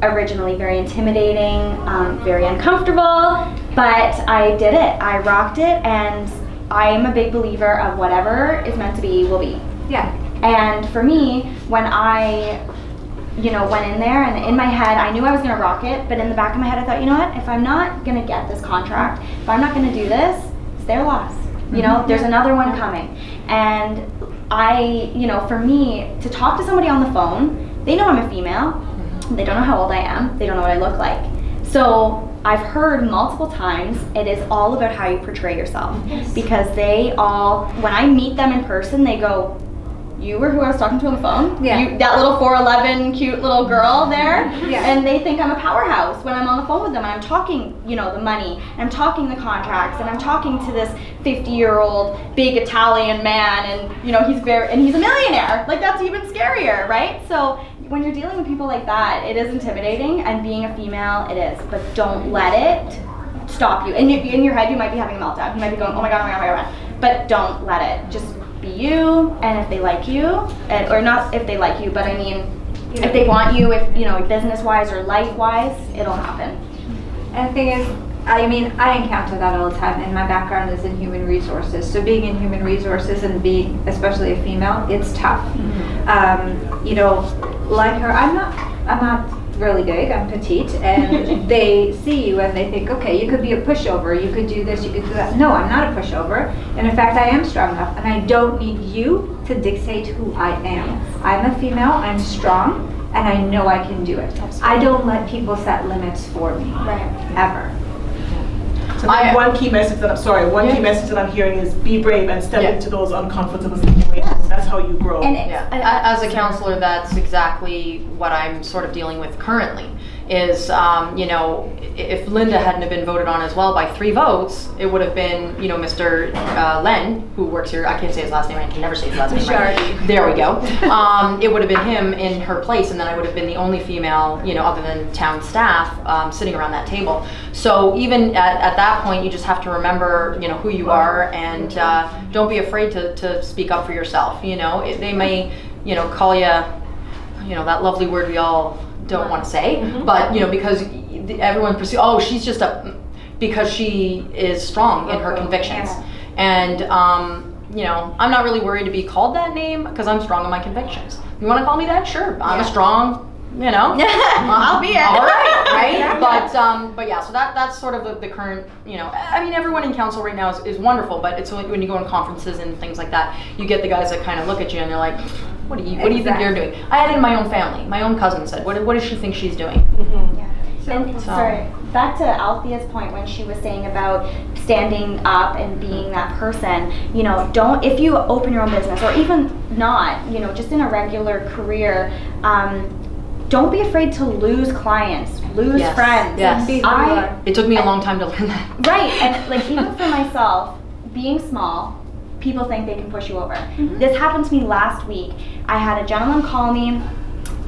originally very intimidating, very uncomfortable, but I did it. I rocked it, and I am a big believer of whatever is meant to be will be. Yeah. And for me, when I went in there and in my head, I knew I was going to rock it, but in the back of my head, I thought, you know what, if I'm not going to get this contract, if I'm not going to do this, it's their loss. There's another one coming. And for me, to talk to somebody on the phone, they know I'm a female, they don't know how old I am, they don't know what I look like. So I've heard multiple times, it is all about how you portray yourself. Yes. Because they all, when I meet them in person, they go, you were who I was talking to on the phone. Yeah. That little 4'11" cute little girl there. Yeah. And they think I'm a powerhouse when I'm on the phone with them and I'm talking, you know, the money, and I'm talking the contracts, and I'm talking to this 50-year-old big Italian man, and you know, he's a millionaire. Like, that's even scarier, right? So when you're dealing with people like that, it is intimidating, and being a female, it is. But don't let it stop you. In your head, you might be having a meltdown. You might be going, oh my god, oh my god, oh my god. But don't let it. Just be you, and if they like you, or not if they like you, but I mean, if they want you, if you know, business-wise or life-wise, it'll happen. And the thing is, I mean, I encounter that all the time, and my background is in human resources. So being in human resources and being, especially a female, it's tough. You know, like her, I'm not really big, I'm petite, and they see you and they think, okay, you could be a pushover, you could do this, you could do that. No, I'm not a pushover, and in fact I am strong enough, and I don't need you to dictate who I am. I'm a female, I'm strong, and I know I can do it. Absolutely. I don't let people set limits for me, ever. So one key message that key message that I'm hearing is be brave and step into those uncomfortable situations. That's how you grow. As a counselor, that's exactly what I'm sort of dealing with currently. Is you know, if Linda hadn't have been voted on as well by 3 votes, it would have been, you know, Mr. Len, who works here. I can't say his last name. I can never say his last name. Right. There we go. It would have been him in her place, and then I would have been the only female, you know, other than town staff, sitting around that table. So even at that point, you just have to remember, you know, who you are, and don't be afraid to speak up for yourself. You know, they may, you know, call you, you know, that lovely word we all don't want to say, but you know, because everyone perceives, oh, she's just because she is strong in her convictions, and you know, I'm not really worried to be called that name because I'm strong in my convictions. You want to call me that? Sure, I'm a strong, you know, I'll be it. All right, right? But yeah, so that's sort of the current, you know, I mean, everyone in council right now is wonderful, but it's when you go on conferences and things like that, you get the guys that kind of look at you and they're like, what do you think you're doing? I had it in my own family. My own cousin said, what does she think she's doing? Sorry, back to Althea's point when she was saying about standing up and being that person, you know, if you open your own business, or even not, you know, just in a regular career, don't be afraid to lose clients, lose friends. Yes. It took me a long time to learn that. Right, and like even for myself, being small, people think they can push you over. This happened to me last week. I had a gentleman call me,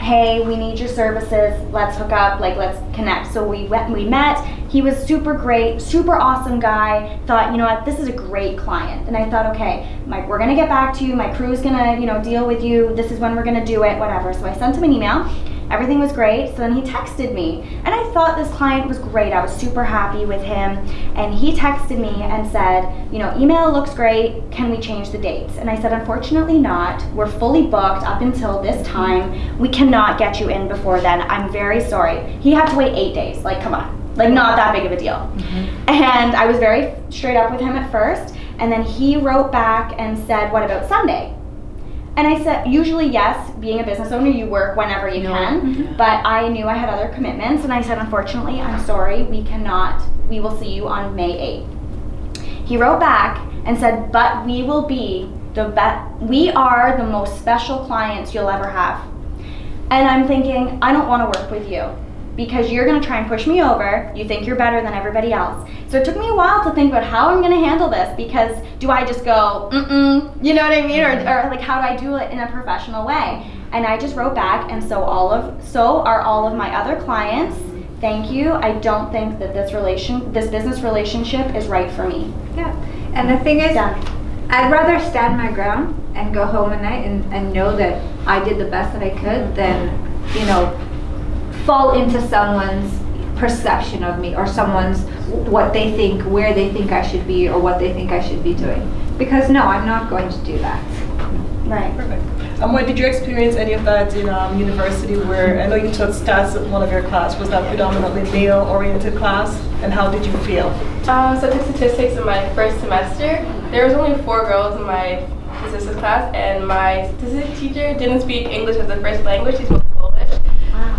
hey, we need your services, let's hook up, like let's connect. So we met, he was super great, super awesome guy, thought, you know what, this is a great client. And I thought, okay, we're gonna get back to you, my crew's gonna, you know, deal with you, this is when we're gonna do it, whatever. So I sent him an email. Everything was great, so then he texted me, and I thought this client was great. I was super happy with him, and he texted me and said, you know, email looks great, can we change the dates? And I said, unfortunately not. We're fully booked up until this time. We cannot get you in before then. I'm very sorry. He had to wait 8 days, like come on, like not that big of a deal. And I was very straight up with him at first, and then he wrote back and said, what about Sunday? And I said, usually yes, being a business owner, you work whenever you can, but I knew I had other commitments, and I said, unfortunately, I'm sorry, we will see you on May 8th. He wrote back and said, but we are the most special clients you'll ever have. And I'm thinking, I don't want to work with you, because you're going to try and push me over. You think you're better than everybody else. So it took me a while to think about how I'm going to handle this, because do I just go, you know what I mean? Or like, how do I do it in a professional way? And I just wrote back, and so are all of my other clients. Thank you. I don't think that this business relationship is right for me. Yeah. And the thing is, I'd rather stand my ground and go home at night and know that I did the best that I could than, you know, fall into someone's perception of me, or someone's what they think, where they think I should be, or what they think I should be doing. Because no, I'm not going to do that. Right. Perfect. Amoy, did you experience any of that in university, where I know you took stats in one of your class? Was that predominantly male-oriented class, and how did you feel? So I took statistics in my first semester. There was only 4 girls in my statistics class, and my statistics teacher didn't speak English as a first language. She spoke Polish.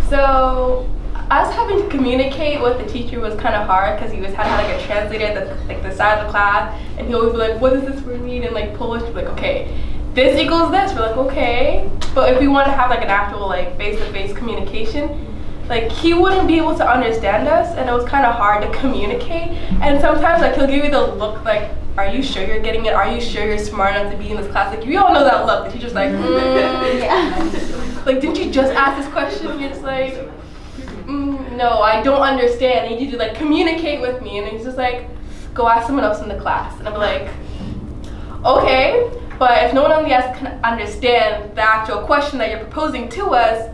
So us having to communicate with the teacher was kind of hard, because he had like a translator at the side of the class, and he always be like, what does this word mean in like Polish? Like, okay, this equals this. We're like, okay. But if we want to have like an actual like face-to-face communication, like he wouldn't be able to understand us, and it was kind of hard to communicate. And sometimes like he'll give you the look like, are you sure you're getting it? Are you sure you're smart enough to be in this class? Like we all know that look. The teacher's like, like, didn't you just ask this question? And you're just like, no, I don't understand. I need you to like communicate with me. And he's just like, go ask someone else in the class. And I'm like, okay, but if no one else can understand the actual question that you're proposing to us,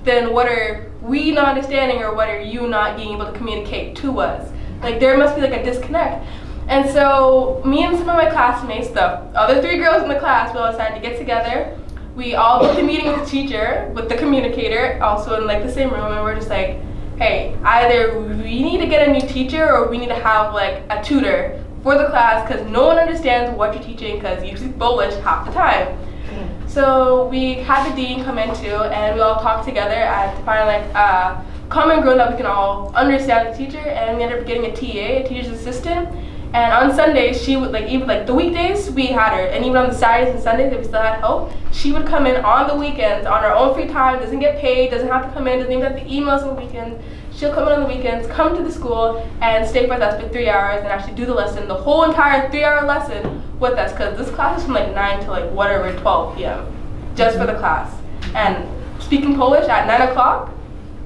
then what are we not understanding, or what are you not being able to communicate to us? Like there must be like a disconnect. And so me and some of my classmates, the other 3 girls in the class, we all decided to get together. We all booked a meeting with the teacher, with the communicator, also in like the same room, and we're just like, hey, either we need to get a new teacher or we need to have like a tutor for the class, because no one understands what you're teaching because you speak Polish half the time. So we had the dean come in too, and we all talked together and to find like a common ground that we can all understand the teacher, and we ended up getting a TA, a teacher's assistant. And on Sundays, she would like, even like the weekdays we had her, and even on the Saturdays and Sundays that we still had help, she would come in on the weekends on her own free time, doesn't get paid, doesn't have to come in, doesn't even have to email us on the weekends. She'll come in on the weekends, come to the school, and stay with us for 3 hours and actually do the lesson, the whole entire 3-hour lesson with us, because this class is from like 9 to like whatever, 12 p.m. just for the class. And speaking Polish at 9 o'clock,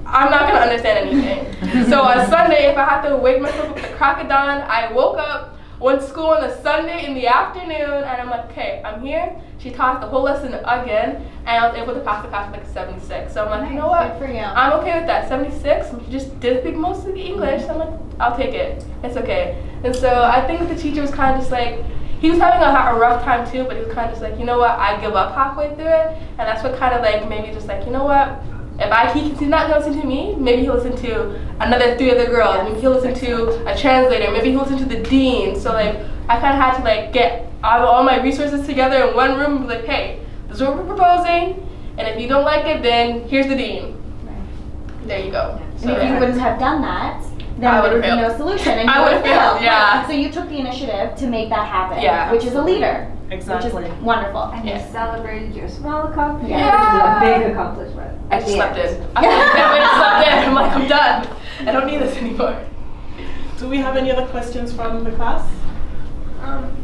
I'm not gonna understand anything. So on Sunday, if I had to wake myself up with the crack of dawn, I woke up, went to school on a Sunday in the afternoon, and I'm like, okay, I'm here. She taught the whole lesson again, and I was able to pass the class with like a 76. So I'm like, you know what? Good for you. I'm okay with that. 76. She just did speak most of the English. So I'm like, I'll take it. It's okay. And so I think the teacher was kind of just like, he was having a rough time too, but he was kind of just like, you know what? I give up halfway through it, and that's what kind of like maybe just like, you know what? If he's not gonna listen to me, maybe he'll listen to another 3 other girls. Maybe he'll listen to a translator. Maybe he'll listen to the dean. So like, I kind of had to like get all my resources together in one room and be like, hey, this is what we're proposing, and if you don't like it, then here's the dean. There you go. And if you wouldn't have done that, then I there would would've be no failed. solution, and I you would have would've failed, failed. yeah. So you took the initiative to make that happen, Yeah. which is a leader. Exactly. Which is wonderful. And Yeah. you celebrated your small accomplishment, Yeah. which is a big accomplishment. I at just the slept end. in. I can't wait to sleep in. I'm like, I'm done. I don't need this anymore. Do we have any other questions from the class?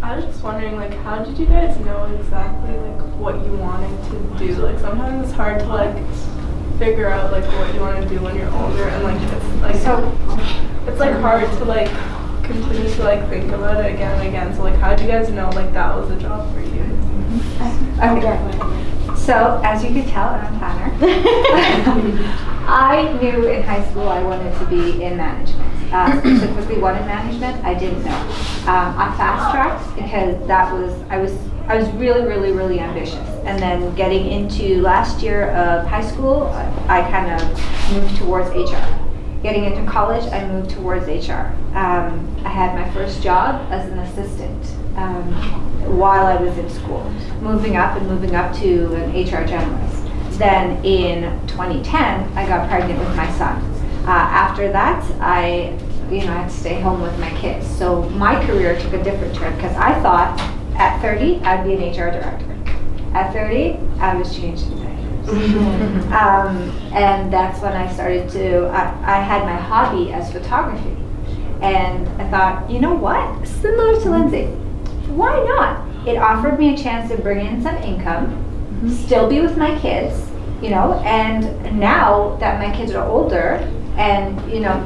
I was just wondering, like, how did you guys know exactly like what you wanted to do? Like, sometimes it's hard to like figure out like what you want to do when you're older, and like it's like hard to like continue to like think about it again and again. So like, how did you guys know like that was a job for you? Okay. So, as you can tell, I'm Tanner. I knew in high school I wanted to be in management. Specifically what in management, I didn't know. I fast-tracked because I was really ambitious. And then getting into last year of high school, I kind of moved towards HR. Getting into college, I moved towards HR. I had my first job as an assistant while I was in school, moving up to an HR generalist. Then in 2010, I got pregnant with my son. After that, I had to stay home with my kids. So my career took a different turn because I thought at 30, I'd be an HR director. At 30, I was changing diapers. And that's when I started I had my hobby as photography. And I thought, you know what? Similar to Lindsay, why not? It offered me a chance to bring in some income, still be with my kids, and now that my kids are older, and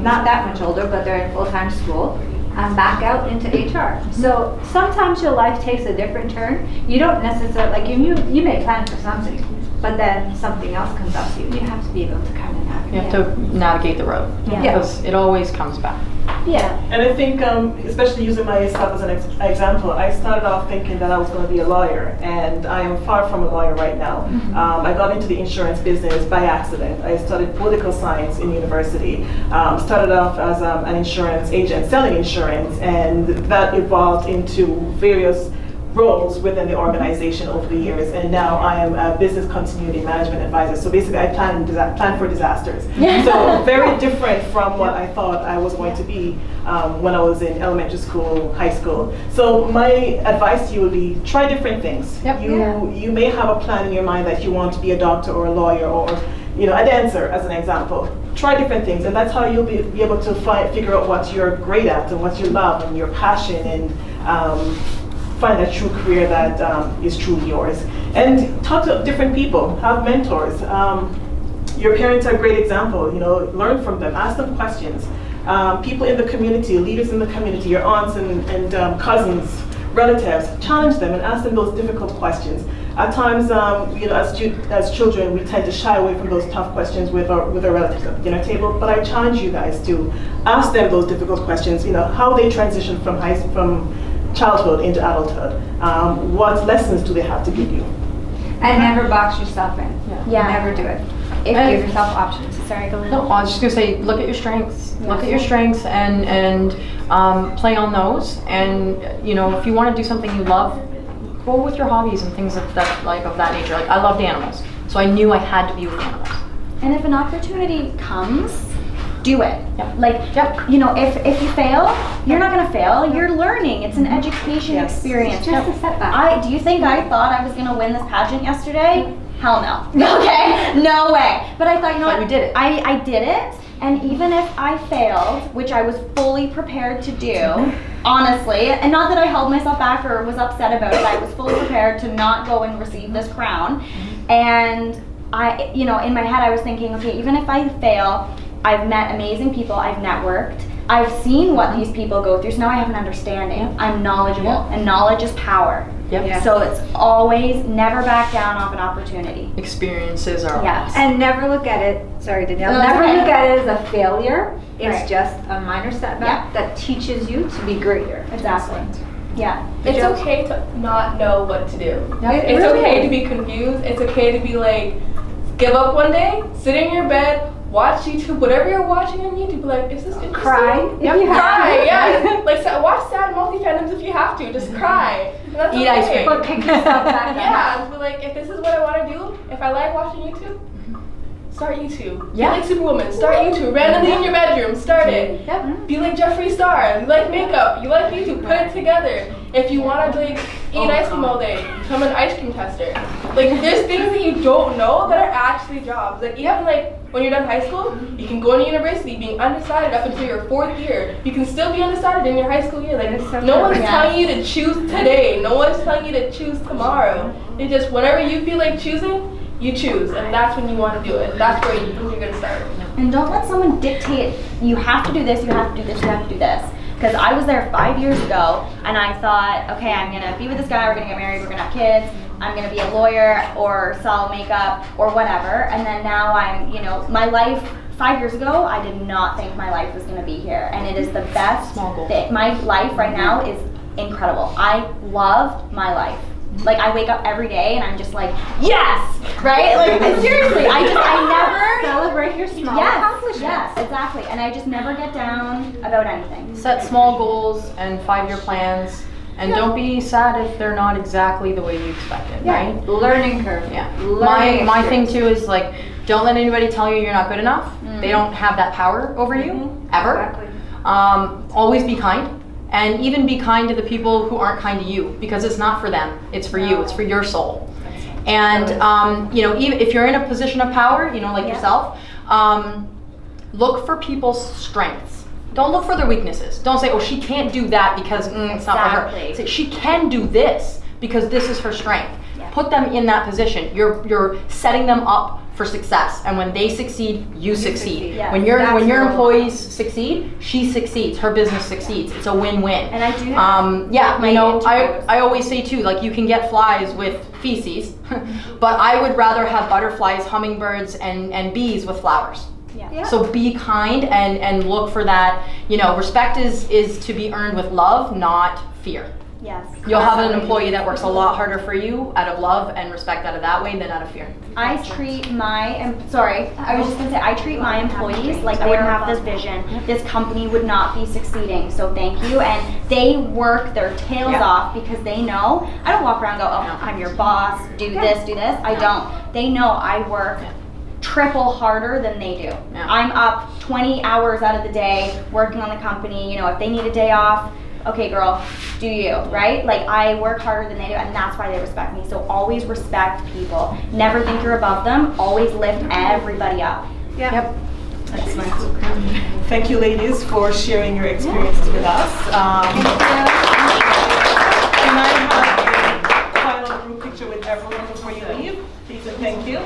not that much older, but they're in full-time school, I'm back out into HR. So sometimes your life takes a different turn. You don't necessarily, like you may plan for something, but then something else comes up to you. You have to be able to kind of navigate. You have to navigate the road. Yeah. Because it always comes back. Yeah. And I think, especially using myself as an example, I started off thinking that I was going to be a lawyer, and I am far from a lawyer right now. I got into the insurance business by accident. I studied political science in university, started off as an insurance agent selling insurance, and that evolved into various roles within the organization over the years, and now I am a business continuity management advisor. So basically, I plan for disasters. So very different from what I thought I was going to be when I was in elementary school, high school. So my advice to you would be try different things. You may have a plan in your mind that you want to be a doctor or a lawyer or a dancer, as an example. Try different things, and that's how you'll be able to figure out what you're great at and what you love and your passion, and find a true career that is truly yours. And talk to different people, have mentors. Your parents are a great example, learn from them, ask them questions. People in the community, leaders in the community, your aunts and cousins, relatives, challenge them and ask them those difficult questions. At times, as children, we tend to shy away from those tough questions with our relatives at the dinner table, but I challenge you guys to ask them those difficult questions, how they transition from childhood into adulthood. What lessons do they have to give you? And never box yourself in. Yeah. Never do it. Give yourself options. Sorry, go ahead. No, I was just gonna say, look at your strengths. Look at your strengths and play on those. And if you want to do something you love, go with your hobbies and things of that nature. Like, I loved animals, so I knew I had to be with animals. And if an opportunity comes, do it. Yep. If you fail, you're not gonna fail. You're learning. It's an education experience. It's just a setback. Do you think I thought I was gonna win this pageant yesterday? Hell no. Okay, no way. But I thought, what? You did it. I did it, and even if I failed, which I was fully prepared to do, honestly, and not that I held myself back or was upset about it, I was fully prepared to not go and receive this crown. And I, in my head, I was thinking, okay, even if I fail, I've met amazing people, I've networked, I've seen what these people go through, so now I have an understanding. I'm knowledgeable, and knowledge is power. So it's always never back down off an opportunity. Experiences are And never look at it, sorry Danielle, never look at it as a failure. It's just a minor setback that teaches you to be greater. Exactly. Yeah. It's okay to not know what to do. It's really okay is. to be confused. It's okay to be like, give up one day, sit in your bed, watch YouTube, whatever you're watching on YouTube, like, is this interesting? Cry if you have Cry, to. yeah. Like, watch sad multi-fandoms if you have to, just cry. And that's Eat okay. ice cream. But pick yourself back up. Yeah, but like, if this is what I want to do, if I like watching YouTube, start YouTube. Yeah. Be like Superwoman, start YouTube. Randomly in your bedroom, start it. Be like Jeffree Star. You like makeup, you like YouTube, put it together. If you want to eat ice cream all day, become an ice cream tester. Like, there's things that you don't know that are actually jobs. Like, even when you're done high school, you can go into university being undecided up until your 4th year. You can still be undecided in your high school year. Like, no one's telling you to choose today. No one's telling you to choose tomorrow. It's just whenever you feel like choosing, you choose, and that's when you want to do it. That's where you're going to start. And don't let someone dictate, you have to do this, you have to do this, you have to do this. Because I was there 5 years ago, and I thought, okay, I'm going to be with this guy, we're going to get married, we're going to have kids, I'm going to be a lawyer or sell makeup or whatever. And then now I'm, my life 5 years ago, I did not think my life was going to be here. And it is the best thing. My life right now is incredible. I love my life. Like, I wake up every day and I'm just like, yes, right? Like, seriously, I never celebrate your small accomplishments. Yes, exactly. And I just never get down about anything. Set small goals and 5-year plans, and don't be sad if they're not exactly the way you expected, right? Learning curve. My thing too is like, don't let anybody tell you you're not good enough. They don't have that power over you, ever. Exactly. Always be kind. And even be kind to the people who aren't kind to you, because it's not for them, it's for you, it's for your soul. And even if you're in a position of power, like yourself, look for people's strengths. Don't look for their weaknesses. Don't say, oh, she can't do that because it's not for her. Say, she can do this because this is her strength. Put them in that position. You're setting them up for success, and when they succeed, you succeed. When your employees succeed, she succeeds. Her business succeeds. It's a win-win. And I do. I always say too, like, you can get flies with feces, but I would rather have butterflies, hummingbirds, and bees with flowers. So be kind and look for that. Respect is to be earned with love, not fear. Yes. You'll have an employee that works a lot harder for you out of love and respect out of that way than out of fear. I treat my, I was just gonna say, I treat my employees like they have this vision. This company would not be succeeding, so thank you. And they work their tails off because they know, I don't walk around and go, oh, I'm your boss, do this, do this. I don't. They know I work triple harder than they do. I'm up 20 hours out of the day working on the company. You know, if they need a day off, okay girl, do you, right? Like I work harder than they do, and that's why they respect me. So always respect people. Never think you're above them. Always lift everybody up. Yep. Excellent. Thank you, ladies, for sharing your experiences with us. Can I have a final group picture with everyone before you leave? Please and thank you.